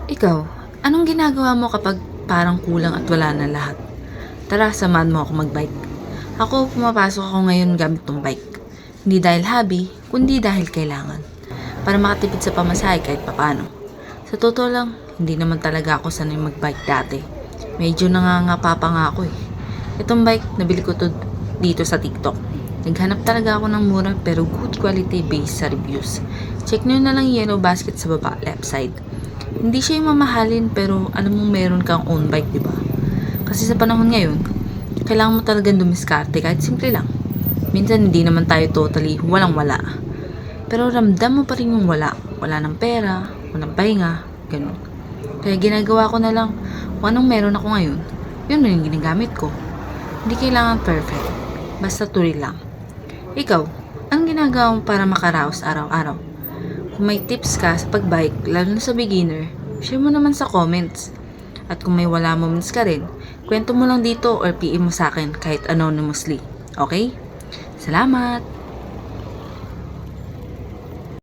Ikaw, anong ginagawa mo kapag parang kulang at wala na lahat? Tara, samahan mo ako mag-bike. Ako, pumapasok ako ngayon gamit ng bike. Hindi dahil hobby, kundi dahil kailangan. Para makatipid sa pamasahe kahit papano. Sa totoo lang, hindi naman talaga ako sanay mag-bike dati. Medyo nangangapa pa nga ako eh. Itong bike, nabili ko to dito sa TikTok. Naghanap talaga ako ng mura pero good quality based sa reviews. Check nyo na lang yung yellow basket sa baba, left side. Hindi siya yung mamahalin pero alam mong meron kang own bike, di ba? Kasi sa panahon ngayon, kailangan mo talagang dumiskarte kahit simple lang. Minsan hindi naman tayo totally walang-wala. Pero ramdam mo pa rin yung wala. Wala ng pera, walang pahinga, ganun. Kaya ginagawa ko na lang kung anong meron ako ngayon, yun na yung ginagamit ko. Hindi kailangan perfect. Basta tuloy lang. Ikaw, anong ginagawa mo para makaraos araw-araw? Kung may tips ka sa pagbike, lalo na sa beginner, share mo naman sa comments. At kung may wala moments ka rin, kwento mo lang dito or PM mo sa akin kahit anonymously. Okay? Salamat!